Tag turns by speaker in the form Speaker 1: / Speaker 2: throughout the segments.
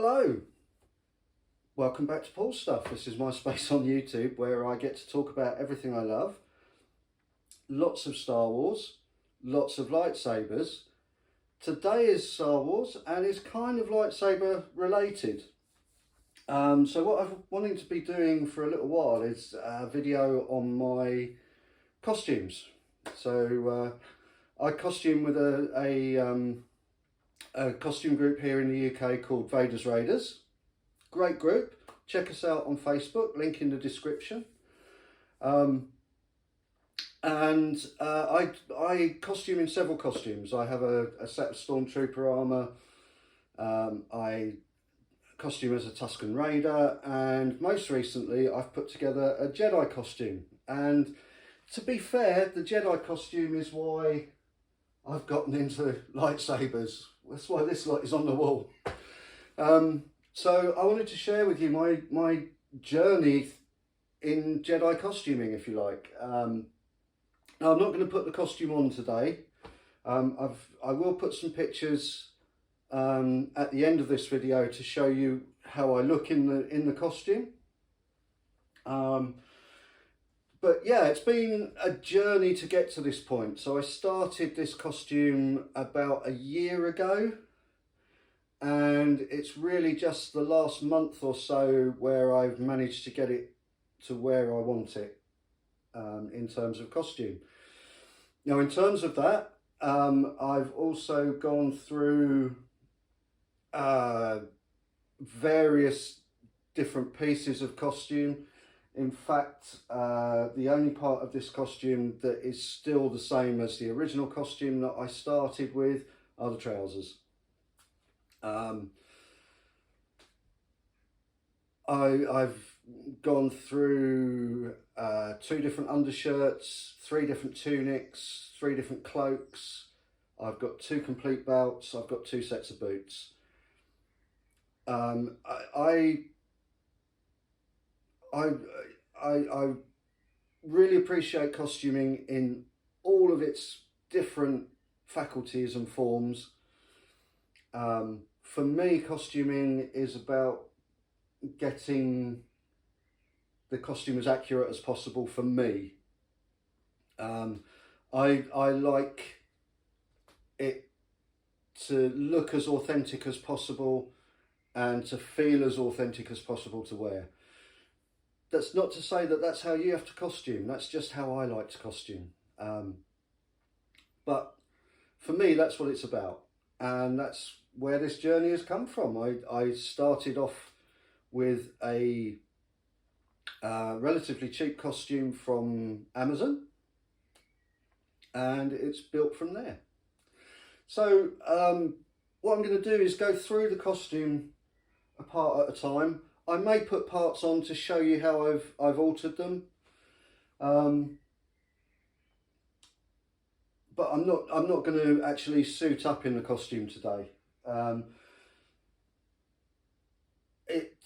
Speaker 1: Hello, welcome back to Paul's Stuff. This is my space on YouTube where I get to talk about everything I love. Lots of Star Wars, lots of lightsabers. Today is Star Wars and is kind of lightsaber related. So what I've wanted to be doing for a little while is a video on my costumes. So I costume with a costume group here in the UK called Vader's Raiders. Great group. Check us out on Facebook, link in the description. I costume in several costumes. I have a set of Stormtrooper armour. I costume as a Tusken Raider, and most recently I've put together a Jedi costume. And to be fair, the Jedi costume is why I've gotten into lightsabers. That's why this lot is on the wall. So I wanted to share with you my journey in Jedi costuming, if you like. Now I'm not going to put the costume on today. I will put some pictures at the end of this video to show you how I look in the costume. But yeah, it's been a journey to get to this point. So I started this costume about a year ago, and it's really just the last month or so where I've managed to get it to where I want it in terms of costume. Now, in terms of that, I've also gone through various different pieces of costume. In fact, the only part of this costume that is still the same as the original costume that I started with are the trousers. I've gone through 2 different undershirts, 3 different tunics, 3 different cloaks. I've got 2 complete belts. I've got 2 sets of boots. I really appreciate costuming in all of its different faculties and forms. For me, costuming is about getting the costume as accurate as possible for me. I like it to look as authentic as possible and to feel as authentic as possible to wear. That's not to say that that's how you have to costume. That's just how I like to costume. But for me, that's what it's about. And that's where this journey has come from. I started off with a relatively cheap costume from Amazon, and it's built from there. So what I'm going to do is go through the costume a part at a time. I may put parts on to show you how I've altered them, but I'm not going to actually suit up in the costume today. It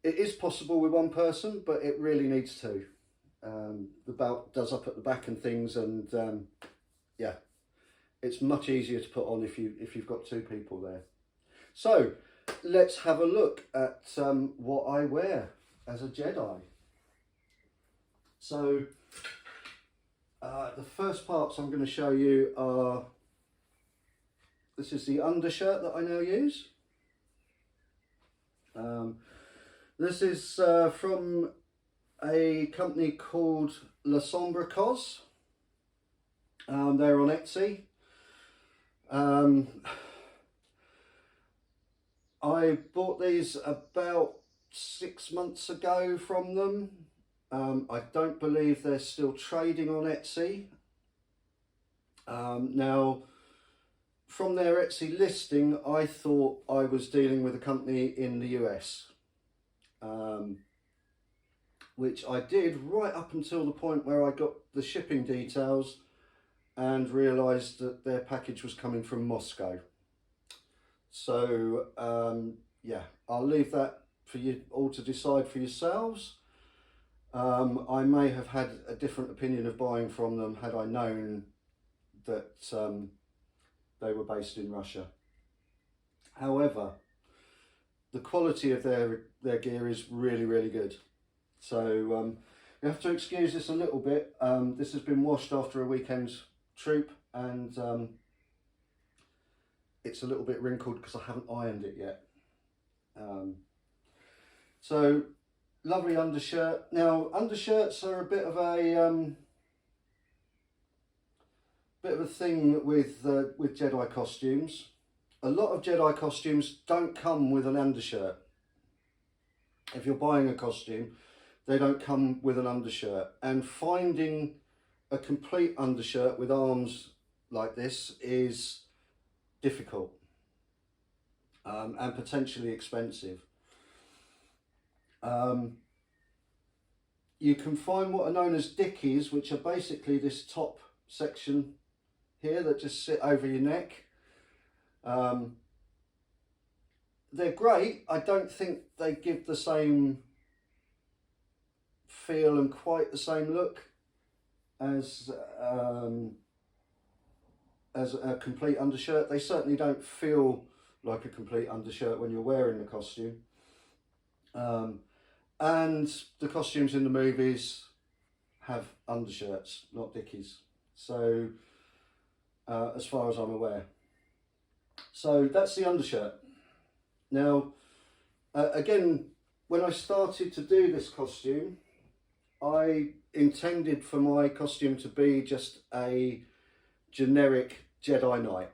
Speaker 1: is possible with one person, but it really needs 2. The belt does up at the back and things, and yeah, it's much easier to put on if you've got 2 people there. So let's have a look at what I wear as a Jedi. So the first parts I'm going to show you are, this is the undershirt that I now use. This is from a company called La Sombre Cos. They're on Etsy. I bought these about 6 months ago from them. I don't believe they're still trading on Etsy. Now, from their Etsy listing, I thought I was dealing with a company in the US, which I did right up until the point where I got the shipping details and realised that their package was coming from Moscow. So yeah, I'll leave that for you all to decide for yourselves. I may have had a different opinion of buying from them had I known that they were based in Russia. However, the quality of their gear is really, really good. So you have to excuse this a little bit. This has been washed after a weekend's troop, and it's a little bit wrinkled because I haven't ironed it yet. So lovely undershirt. Now undershirts are a bit of a thing with Jedi costumes. A lot of Jedi costumes don't come with an undershirt. If you're buying a costume, they don't come with an undershirt, and finding a complete undershirt with arms like this is difficult and potentially expensive. You can find what are known as dickies, which are basically this top section here that just sit over your neck. They're great. I don't think they give the same feel and quite the same look as a complete undershirt. They certainly don't feel like a complete undershirt when you're wearing the costume. And the costumes in the movies have undershirts, not dickies. So as far as I'm aware. So that's the undershirt. Now, again, when I started to do this costume, I intended for my costume to be just a generic Jedi Knight.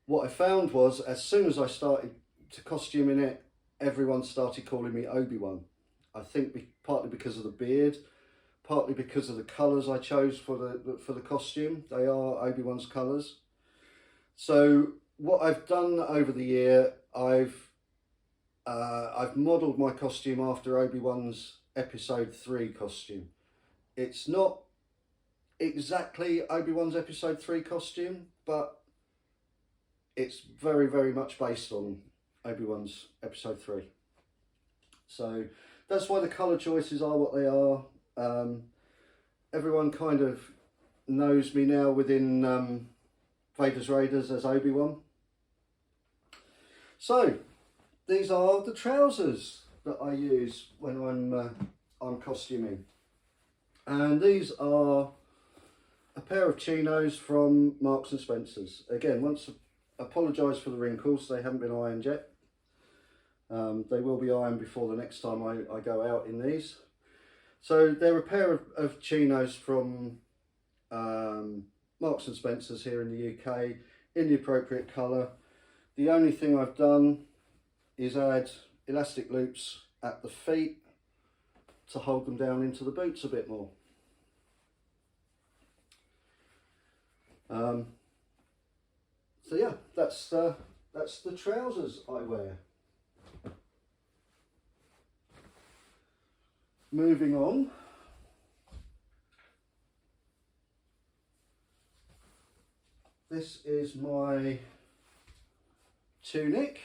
Speaker 1: What I found was, as soon as I started to costume in it, everyone started calling me Obi-Wan. I think partly because of the beard, partly because of the colours I chose for the costume. They are Obi-Wan's colours. So what I've done over the year, I've modelled my costume after Obi-Wan's Episode 3 costume. It's not exactly Obi-Wan's Episode 3 costume, but it's very, very much based on Obi-Wan's Episode 3. So that's why the colour choices are what they are. Everyone kind of knows me now within Vader's Raiders as Obi-Wan. So these are the trousers that I use when I'm costuming, and these are a pair of chinos from Marks and Spencer's. Again, once apologise for the wrinkles, they haven't been ironed yet. They will be ironed before the next time I go out in these. So they're a pair of chinos from Marks and Spencer's here in the UK in the appropriate colour. The only thing I've done is add elastic loops at the feet to hold them down into the boots a bit more. So yeah, that's the trousers I wear. Moving on. This is my tunic.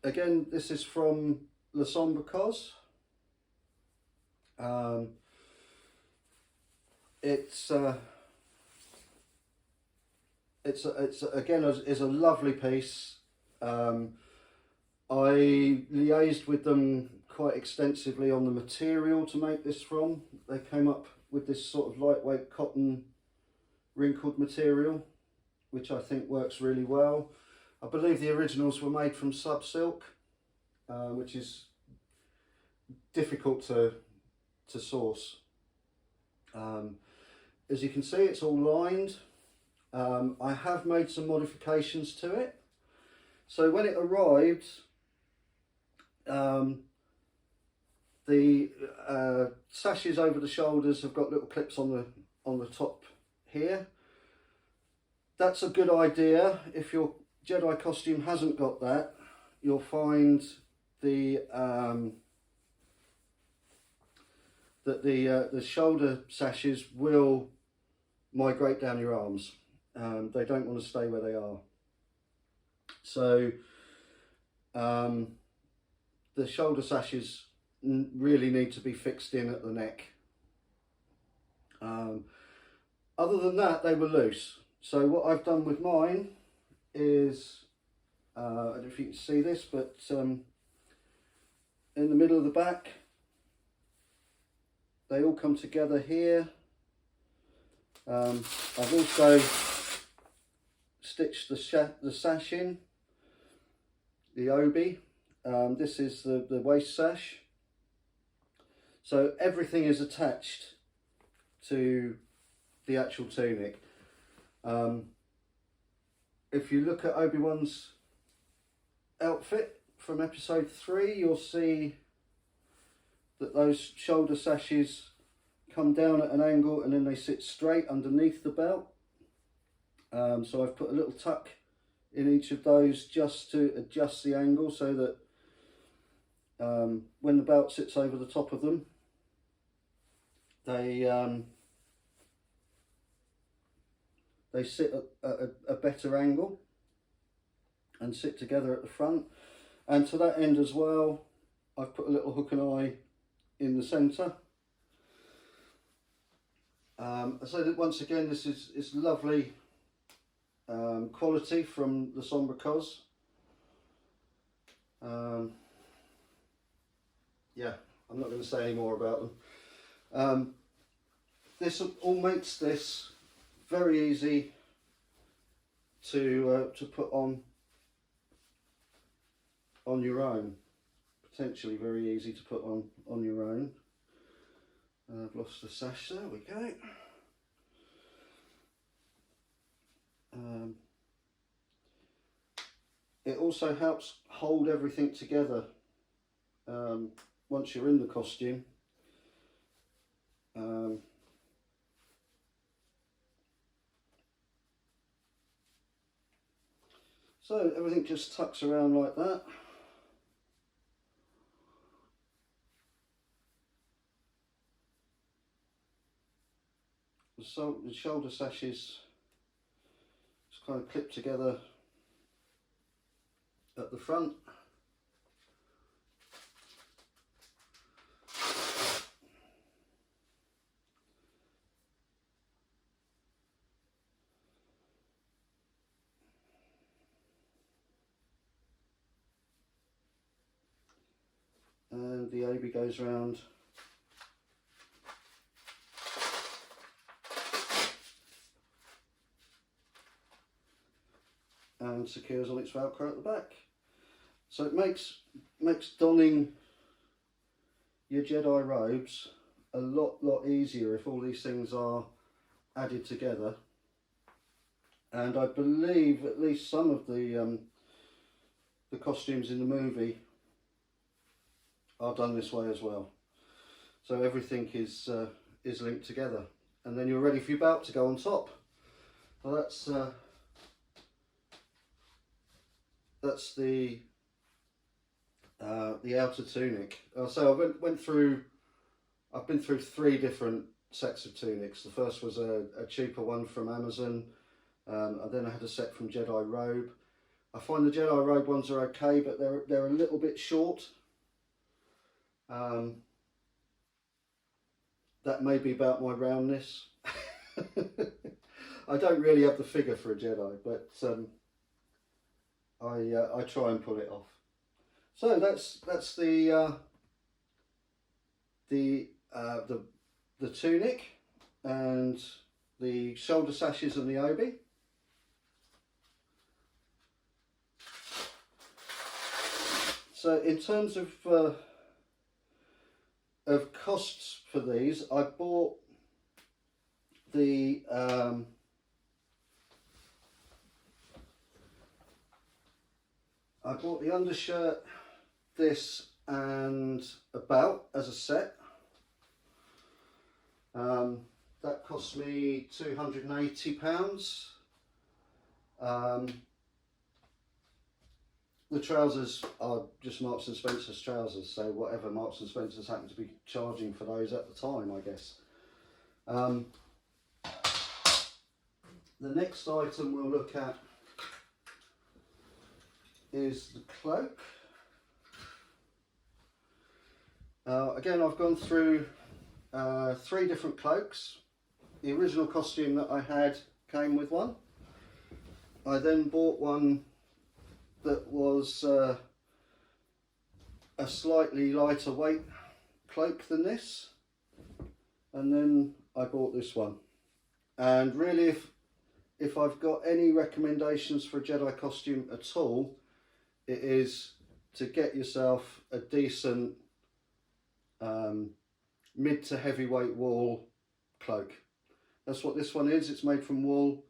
Speaker 1: Again, this is from Le Sombre Cos. It's again is a lovely piece. I liaised with them quite extensively on the material to make this from. They came up with this sort of lightweight cotton wrinkled material, which I think works really well. I believe the originals were made from sub silk, which is difficult to source. As you can see, it's all lined. I have made some modifications to it. So when it arrived, the sashes over the shoulders have got little clips on the top here. That's a good idea. If your Jedi costume hasn't got that, you'll find that the shoulder sashes will migrate down your arms. They don't want to stay where they are. So the shoulder sashes really need to be fixed in at the neck. Other than that, they were loose. So what I've done with mine is, I don't know if you can see this, but in the middle of the back, they all come together here. I've also stitched the sash in, the Obi. This is the waist sash. So everything is attached to the actual tunic. If you look at Obi-Wan's outfit from episode 3, you'll see that those shoulder sashes come down at an angle and then they sit straight underneath the belt. So I've put a little tuck in each of those just to adjust the angle so that when the belt sits over the top of them, they sit at a better angle and sit together at the front. And to that end as well, I've put a little hook and eye in the centre. So that once again, this is lovely quality from the Sombre Cos. Yeah, I'm not going to say any more about them. This all makes this very easy to put on your own. Potentially very easy to put on your own. I've lost the sash, there we go. It also helps hold everything together once you're in the costume. So everything just tucks around like that. So the shoulder sashes just kind of clip together at the front. And the Obi goes round and secures on its Velcro at the back. So it makes donning your Jedi robes a lot easier if all these things are added together. And I believe at least some of the costumes in the movie are done this way as well. So everything is linked together, and then you're ready for your belt to go on top. Well, that's the outer tunic. So I I've been through 3 different sets of tunics. The first was a cheaper one from Amazon, and then I had a set from Jedi Robe. I find the Jedi Robe ones are okay, but they're a little bit short. That may be about my roundness. I don't really have the figure for a Jedi, but I try and pull it off. So that's the tunic and the shoulder sashes and the Obi. So in terms of costs for these, I bought the undershirt, this and a belt as a set. That cost me £280. The trousers are just Marks and Spencer's trousers, so whatever Marks and Spencer's happen to be charging for those at the time, I guess. The next item we'll look at is the cloak. Again, I've gone through 3 different cloaks. the original costume that I had came with one. I then bought one that was a slightly lighter weight cloak than this, and then I bought this one. And really, if I've got any recommendations for a Jedi costume at all, it is to get yourself a decent mid to heavyweight wool cloak. That's what this one is. It's made from wool.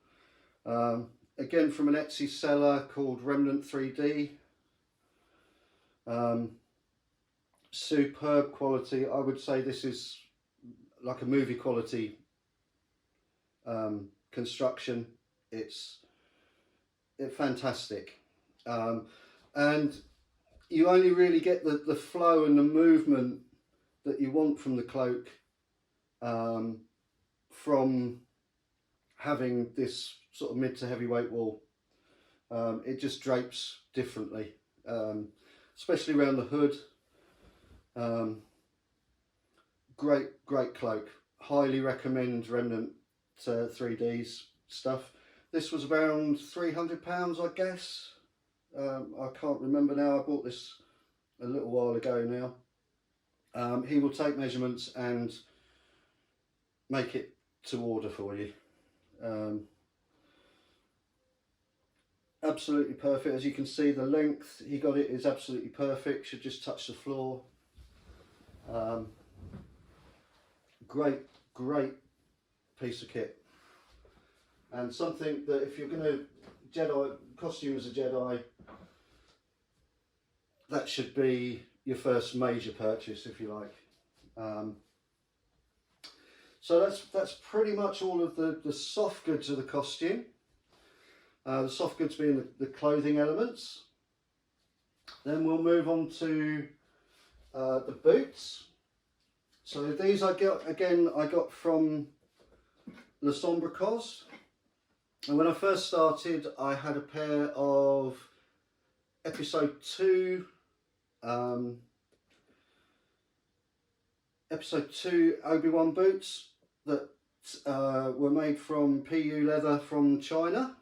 Speaker 1: Again, from an Etsy seller called Remnant 3D. Superb quality. I would say this is like a movie quality construction. It's fantastic. And you only really get the flow and the movement that you want from the cloak from having this sort of mid to heavyweight wool. It just drapes differently, especially around the hood. Great cloak. Highly recommend Remnant 3D's stuff. This was around £300, I guess. I can't remember now. I bought this a little while ago now. He will take measurements and make it to order for you. Absolutely perfect. As you can see, the length he got it is absolutely perfect. Should just touch the floor. Great piece of kit, and something that if you're going to Jedi costume as a Jedi, that should be your first major purchase, if you like. So that's pretty much all of the soft goods of the costume. The soft goods being the clothing elements. Then we'll move on to the boots. So these I got from Le Sombre Cos. And when I first started, I had a pair of episode 2 Obi-Wan boots that were made from PU leather from China.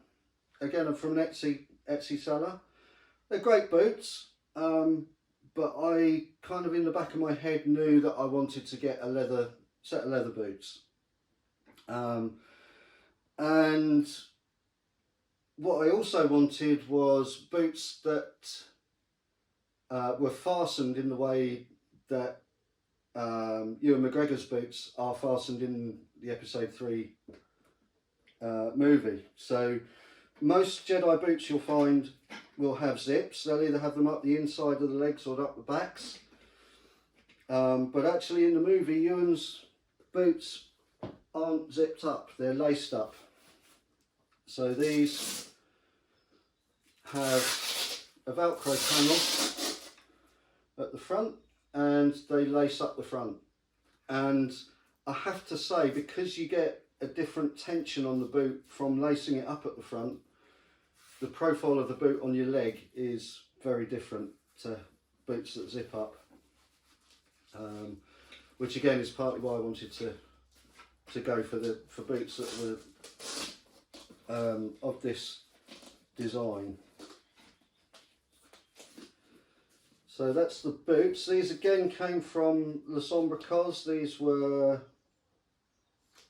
Speaker 1: Again, I'm from an Etsy seller. They're great boots, but I kind of in the back of my head knew that I wanted to get a set of leather boots. And what I also wanted was boots that were fastened in the way that Ewan McGregor's boots are fastened in the episode 3 movie. So most Jedi boots you'll find will have zips. They'll either have them up the inside of the legs or up the backs. But actually in the movie, Ewan's boots aren't zipped up, they're laced up. So these have a Velcro panel at the front and they lace up the front. And I have to say, because you get a different tension on the boot from lacing it up at the front, the profile of the boot on your leg is very different to boots that zip up. Which again is partly why I wanted to go for boots that were of this design. So that's the boots. These again came from Le Sombre Cos. These were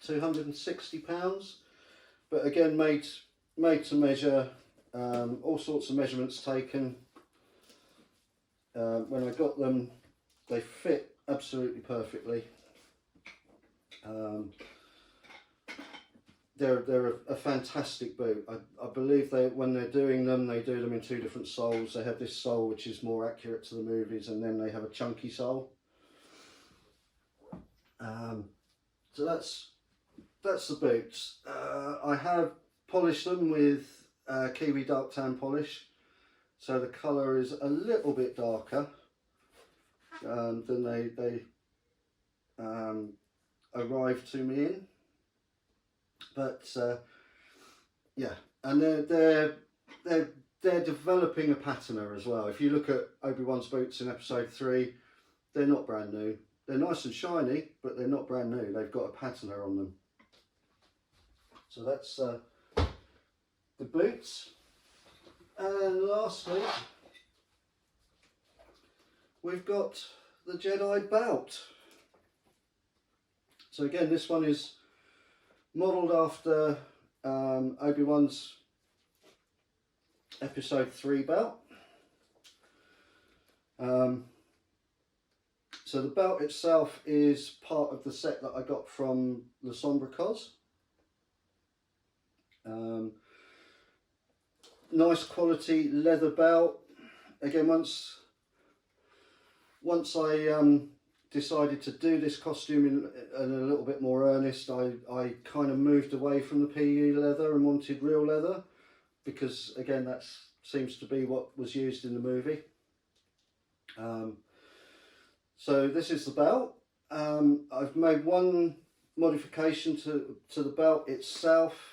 Speaker 1: £260, but again made to measure. All sorts of measurements taken. When I got them, they fit absolutely perfectly. They're a fantastic boot. I believe when they're doing them, they do them in 2 different soles. They have this sole which is more accurate to the movies, and then they have a chunky sole. So that's the boots. I have polished them with Kiwi dark tan polish, so the colour is a little bit darker than they arrived to me in. But yeah, and they're developing a patterner as well. If you look at Obi-Wan's boots in episode 3, they're not brand new. They're nice and shiny, but they're not brand new. They've got a patterner on them. So that's the boots. And lastly, we've got the Jedi belt. So again, this one is modelled after Obi-Wan's episode 3 belt. So the belt itself is part of the set that I got from the Sombre Cos. Nice quality leather belt. Again, once I decided to do this costume in a little bit more earnest, I kind of moved away from the PU leather and wanted real leather, because again that seems to be what was used in the movie. So this is the belt. I've made one modification to the belt itself.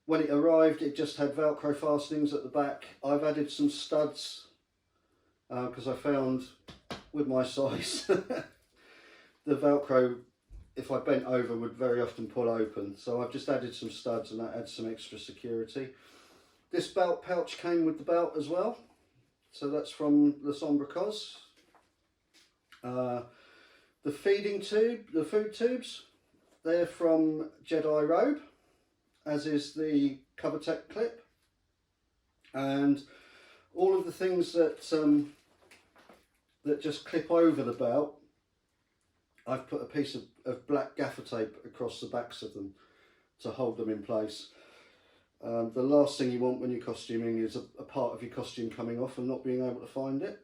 Speaker 1: When it arrived, it just had Velcro fastenings at the back. I've added some studs because I found with my size the Velcro, if I bent over, would very often pull open. So I've just added some studs, and that adds some extra security. This belt pouch came with the belt as well. So that's from the Sombre Cos. The feeding tube, the food tubes, they're from Jedi Robe, as is the Covertech clip. And all of the things that that just clip over the belt, I've put a piece of black gaffer tape across the backs of them to hold them in place. The last thing you want when you're costuming is a part of your costume coming off and not being able to find it.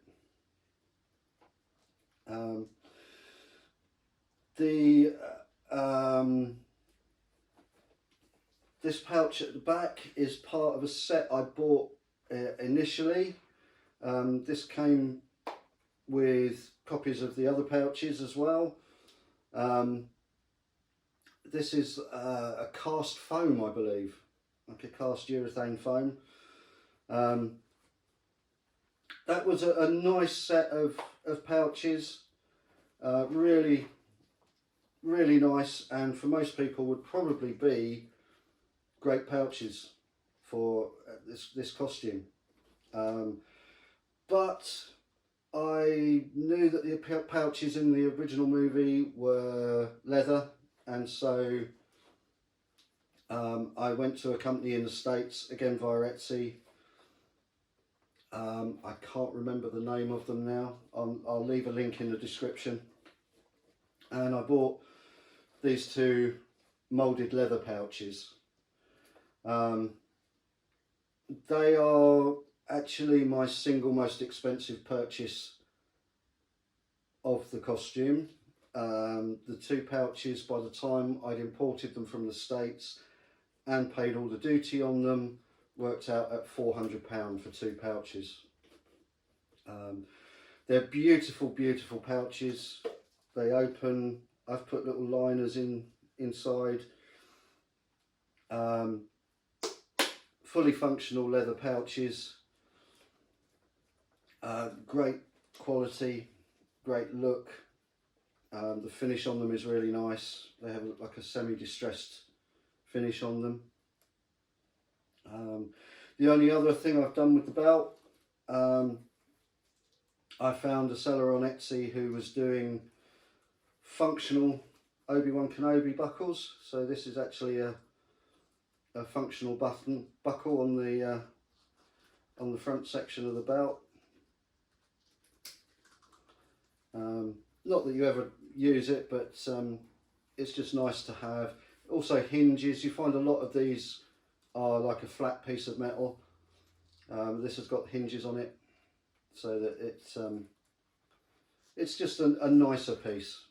Speaker 1: This pouch at the back is part of a set I bought initially. This came with copies of the other pouches as well. This is a cast foam, I believe, like a cast urethane foam. That was a nice set of pouches, really nice, and for most people would probably be great pouches for this costume. But I knew that the pouches in the original movie were leather, and so I went to a company in the States, again via Etsy. I can't remember the name of them now. I'll leave a link in the description. And I bought these two moulded leather pouches. They are actually my single most expensive purchase of the costume. The two pouches, by the time I'd imported them from the States and paid all the duty on them, worked out at £400 for two pouches. They're beautiful, beautiful pouches. They open. I've put little liners inside. Fully functional leather pouches. Great quality, great look. The finish on them is really nice. They have like a semi-distressed finish on them. The only other thing I've done with the belt, I found a seller on Etsy who was doing functional Obi-Wan Kenobi buckles. So this is actually a functional buckle on the front section of the belt. Not that you ever use it, but it's just nice to have. Also hinges. You find a lot of these are like a flat piece of metal. This has got hinges on it, so that it's just a nicer piece.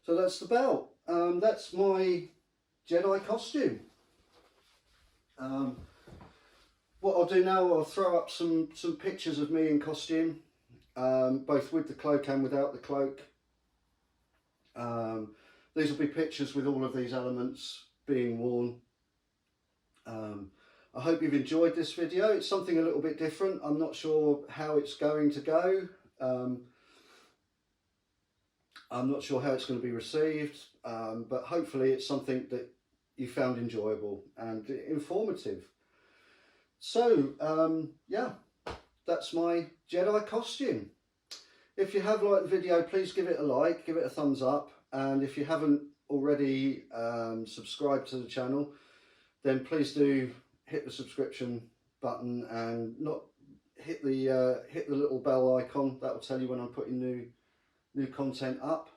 Speaker 1: So that's the belt. That's my Jedi costume. What I'll do now, I'll throw up some pictures of me in costume, both with the cloak and without the cloak. These will be pictures with all of these elements being worn. I hope you've enjoyed this video. It's something a little bit different. I'm not sure how it's going to go. I'm not sure how it's going to be received, but hopefully it's something that you found enjoyable and informative. So, yeah, that's my Jedi costume. If you have liked the video, please give it a like, give it a thumbs up, and if you haven't already subscribed to the channel, then please do hit the subscription button and not hit the little bell icon. That will tell you when I'm putting new content up.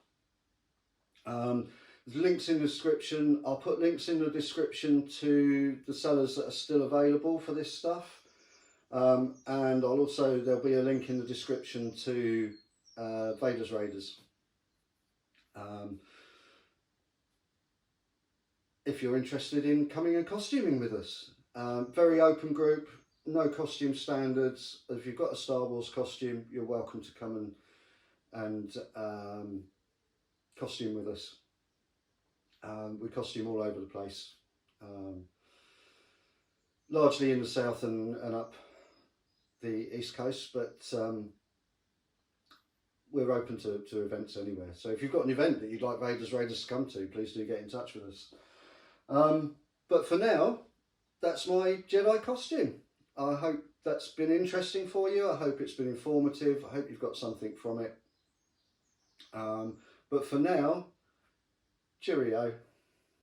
Speaker 1: There's links in the description. I'll put links in the description to the sellers that are still available for this stuff, and there'll be a link in the description to Vader's Raiders. If you're interested in coming and costuming with us. Very open group, no costume standards. If you've got a Star Wars costume, you're welcome to come and costume with us. We costume all over the place, largely in the south and up the east coast, but we're open to events anywhere. So if you've got an event that you'd like Vader's Raiders to come to, please do get in touch with us. But for now, that's my Jedi costume. I hope that's been interesting for you. I hope it's been informative. I hope you've got something from it. But for now, cheerio.